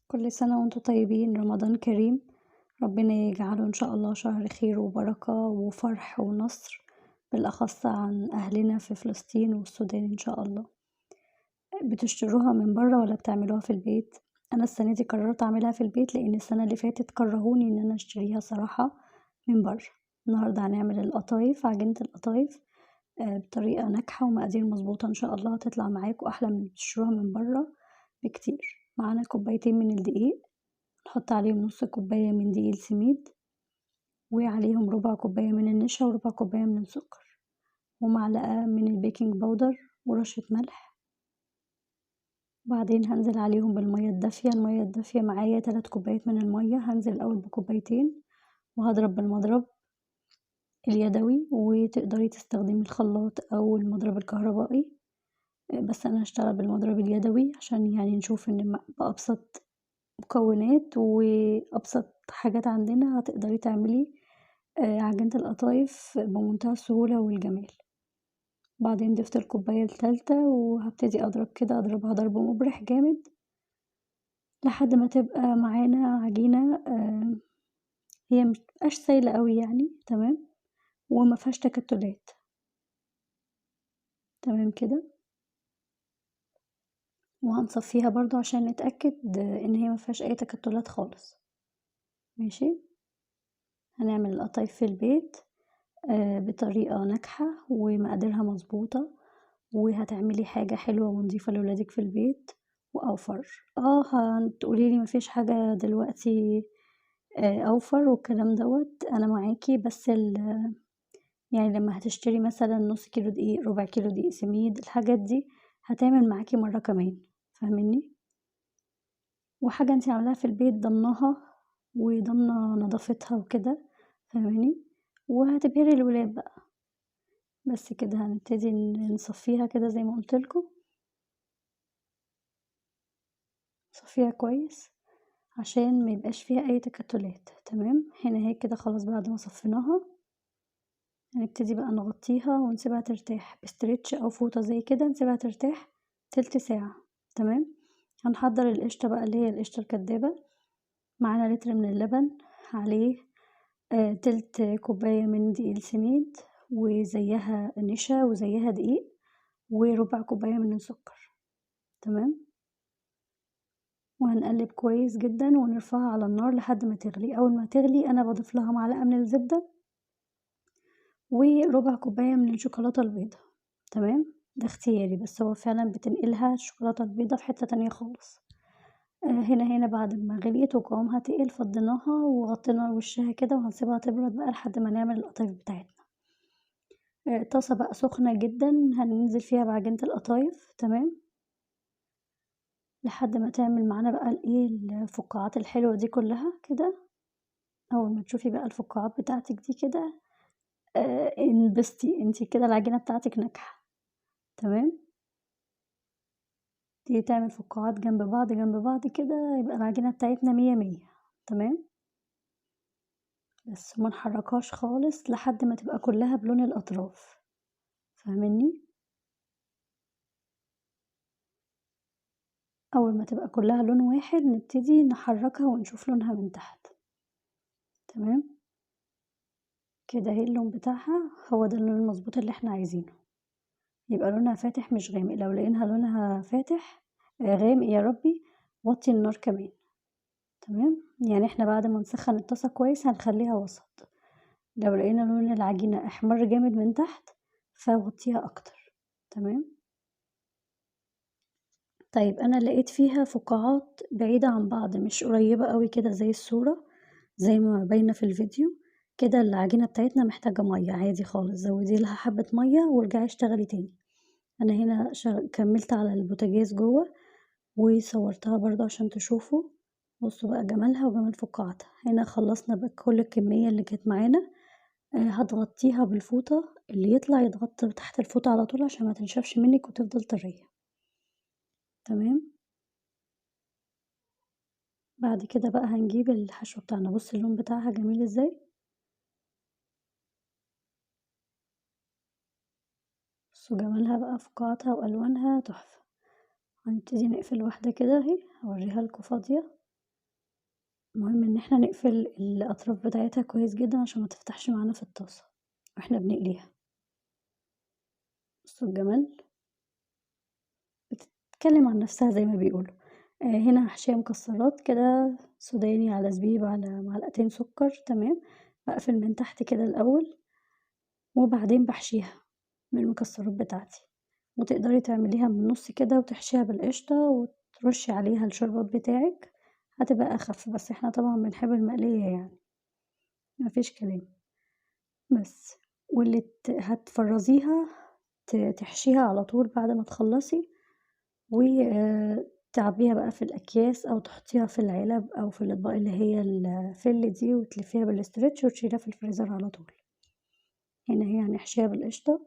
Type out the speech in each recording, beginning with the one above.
كل سنة وانتم طيبين، رمضان كريم. ربنا يجعله إن شاء الله شهر خير وبركة وفرح ونصر، بالأخص عن أهلنا في فلسطين والسودان إن شاء الله. بتشتروها من برا ولا بتعملوها في البيت؟ أنا السنة دي قررت أعملها في البيت لأن السنة اللي فاتت كرهوني إن أنا أشتريها صراحة من برا. النهاردة هنعمل القطايف، عجينة القطايف بطريقة ناجحة ومقادير مظبوطة إن شاء الله، هتطلع معاكوا أحلى من اللي بتشتروها من برا بكتير. معانا كوبايتين من الدقيق، نحط عليهم نص كوباية من دقيق السميد، وعليهم ربع كوباية من النشا وربع كوباية من السكر، ومعلقة من البيكنج باودر ورشة ملح. وبعدين هنزل عليهم بالمية الدافية. المية الدافية معايا 3 كوبايات من المية، هنزل الأول بكوبايتين وهضرب بالمضرب اليدوي، وتقدري تستخدمي الخلاط أو المضرب الكهربائي، بس أنا هشتغل بالمضرب اليدوي عشان يعني نشوف إن بأبسط مكونات وأبسط حاجات عندنا هتقدري تعملي عجينة القطايف بمنتهى السهولة والجمال. بعدين ضفت الكوباية التالتة وهبتدي أضرب كده، أضربها ضرب مبرح جامد لحد ما تبقى معانا عجينة هي متبقاش سايلة اوي يعني، تمام، ومفيهاش تكتلات، تمام كده. وهنصفيها برضو عشان نتأكد إن هي مفيهاش أي تكتلات خالص. ماشي، هنعمل القطايف في البيت بطريقة ناجحة ومقاديرها مظبوطة، وهتعملي حاجة حلوة ونضيفة لولادك في البيت وأوفر. هتقوليلي مفيش حاجة دلوقتي أوفر والكلام دوت، أنا معاكي، بس يعني لما هتشتري مثلا نص كيلو دقيق، ربع كيلو دقيق سميد، الحاجات دي هتعمل معاكي مرة كمان، فاهميني؟ وحاجة انتي عاملاها في البيت ضمنها وضمنة نظافتها وكده، فاهماني؟ وهتبهري الولاد بقى. بس كده هنبتدي نصفيها كده زي ما قلتلكوا، نصفيها كويس عشان ميبقاش فيها اي تكتلات. تمام، هنا هي كده خلاص. بعد ما صفيناها هنبتدي بقى نغطيها ونسيبها ترتاح بستريتش او فوطة زي كده، نسيبها ترتاح تلت ساعة. تمام، هنحضر القشطة بقى اللي هي القشطة الكدابة. معانا لتر من اللبن، عليه تلت كوباية من دقيق السميد، وزيها نشا وزيها دقيق، وربع كوباية من السكر. تمام، وهنقلب كويس جدا ونرفعها على النار لحد ما تغلي. اول ما تغلي انا بضيف لها معلقة من الزبدة وربع كوباية من الشوكولاتة البيضاء. تمام، ده اختياري، بس هو فعلا بتنقلها الشوكولاتة البيضاء في حتة تانية خالص. هنا بعد ما غليت وقوامها تقل فضيناها وغطينا وشها كده، وهنسيبها تبرد بقى لحد ما نعمل القطايف بتاعتنا. طاسة بقى سخنة جدا هننزل فيها بعجينة القطايف، تمام، لحد ما تعمل معانا بقى الفقاعات الحلوة دي كلها كده. اول ما تشوفي بقى الفقاعات بتاعتك دي كده انبسطي انتي كده، العجينة بتاعتك ناجحة. تمام، تيجي تعمل فقاعات جنب بعض جنب بعض كده، يبقى العجينة بتاعتنا مية مية. تمام، بس ما نحركهاش خالص لحد ما تبقى كلها بلون الأطراف، فاهمني؟ أول ما تبقى كلها لون واحد نبتدي نحركها ونشوف لونها من تحت. تمام كده، اهي اللون بتاعها هو ده اللون المظبوط اللي احنا عايزينه، يبقى لونها فاتح مش غامق. لو لقيناها لونها فاتح غامق يا ربي وطي النار كمان. تمام، يعني احنا بعد ما نسخن الطاسة كويس هنخليها وسط. لو لقينا لون العجينة احمر جامد من تحت فوطيها اكتر. تمام، طيب انا لقيت فيها فقاعات بعيدة عن بعض، مش قريبة قوي كده زي الصورة، زي ما باينة في الفيديو كده. العجينة بتاعتنا محتاجة مية عادي خالص، زودي لها حبة مية وارجعي اشتغلي تاني. انا هنا كملت على البوتاجاز جوه وصورتها برضو عشان تشوفوا. بصوا بقى جمالها وجمال فقاعتها. هنا خلصنا بقى كل الكمية اللي كانت معانا. هتغطيها بالفوطة، اللي يطلع يتغطى تحت الفوطة على طول عشان ما تنشفش منك وتفضل طرية. تمام، بعد كده بقى هنجيب الحشو بتاعنا. بص اللون بتاعها جميل ازاي، بصوا جمالها بقى، فقاعتها والوانها تحفة. هنبتدي نقفل واحدة كده اهي، هوريها لكم فاضية. المهم إن إحنا نقفل الأطراف بتاعتها كويس جدًا عشان ما تفتحش معانا في الطاسة وإحنا بنقليها. بُصّوا الجمال، بتتكلم عن نفسها زي ما بيقولوا. هنا محشية مكسرات كده سوداني على زبيب على معلقتين سكر تمام، باقفل من تحت كده الأول، وبعدين باحشيها بالمكسرات بتاعتي، وتقدري تعمليها من النُص كده وتحشيها بالقشطة وترشي عليها الشربات بتاعِك، هتبقى أخف، بس إحنا طبعًا بنحب المقلية يعني، ما فيش كلام. بس، واللي هتفرّزيها تحشيها على طول بعد ما تخلّصي، و تعبّيها بقى في الأكياس أو تحطيها في العلب أو في الأطباق اللي هي الفِل دي وتلفّيها بالإسترتش وتشيليها في الفريزر على طول. هنا هي هنحشيها بالقشطة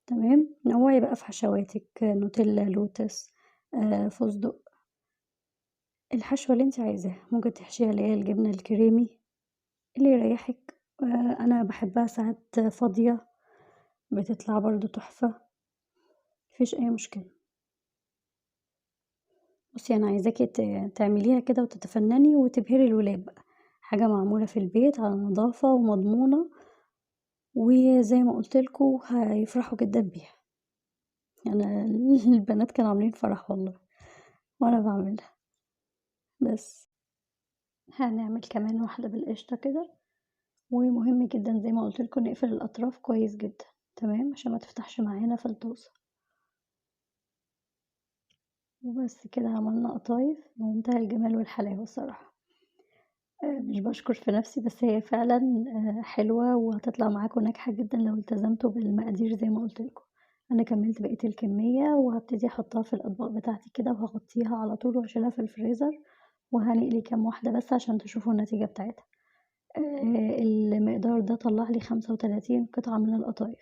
تمام، نوّعي بقى في حشواتِك نوتيلا، لوتس، فستق، الحشوة اللي أنتِ عايزاها، ممكن تحشيها اللي هي الجبنة الكريمي اللي يريّحِك، أنا باحبها ساعات فاضية بتطلع برضه تحفة، ما فيش أي مشكلة. بُصّي أنا عايزاكِ تعمليها كده وتتفنّني وتبهري الولاد بقى، حاجة معمولة في البيت على نضافة ومضمونة، وزي ما قُلت لكم هيفرحوا جدًا بيها، أنا البنات كانوا عاملين فرح والله وأنا باعملها، بس. هنعمل كمان واحدة بالقشطة كده، ومهم جدًا زي ما قُلت لكم نقفل الأطراف كويس جدًا، تمام، عشان ما تفتحش معانا في الطاسة، وبس كده عملنا قطايف بمنتهى الجمال والحلاوة الصراحة. مش باشكر في نفسي، بس هي فعلًا حلوة وهتطلع معاكم ناجحة جدًا لو التزمتوا بالمقادير زي ما قُلت لكم. أنا كمّلت بقية الكمية وهابتدي أحطها في الأطباق بتاعتي كده وهاغطيها على طول وهاشيلها في الفريزر، وهنقلي كام واحدة بس عشان تشوفوا النتيجة بتاعتها. المقدار ده طلّع لي 35 قطعة من القطايف،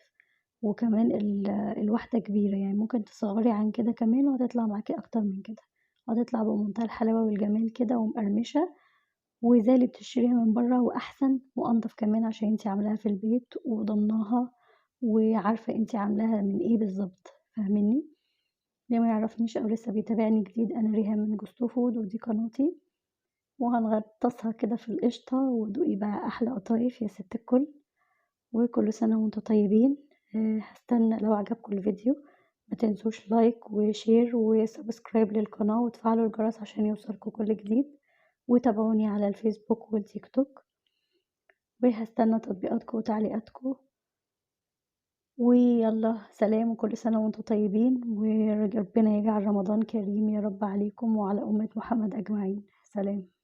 وكمان الواحدة كبيرة، يعني ممكن تصغّري عن كده كمان وهتطلع معاكِ أكتر من كده، وهتطلع بمنتهى الحلاوة والجمال كده ومقرمشة. وزي اللي بتشتريها من برّه وأحسن وأنضف كمان عشان أنتِ عاملاها في البيت وضامناها وعارفة أنتِ عاملاها من إيه بالضبط، فاهماني؟ اللي ما يعرفنيش أو لسه بيتابعني جديد أنا ريهام من جوستو فود ودي قناتي، وهنغطسها كده في القشطة ودوقي بقى أحلى قطايف يا ست الكل، وكل سنة وأنتم طيبين. هاستنى لو عجبكم الفيديو ما تنسوش لايك وشير وسبسكرايب للقناة وتفعلوا الجرس عشان يوصلكوا كل جديد، وتابعوني على الفيسبوك والتيك توك. وهاستنى تطبيقاتكم وتعليقاتكم، ويالّا سلام وكل سنة وأنتم طيبين، وربنا يجعل رمضان كريم يا رب عليكم وعلى أمة محمد أجمعين، سلام.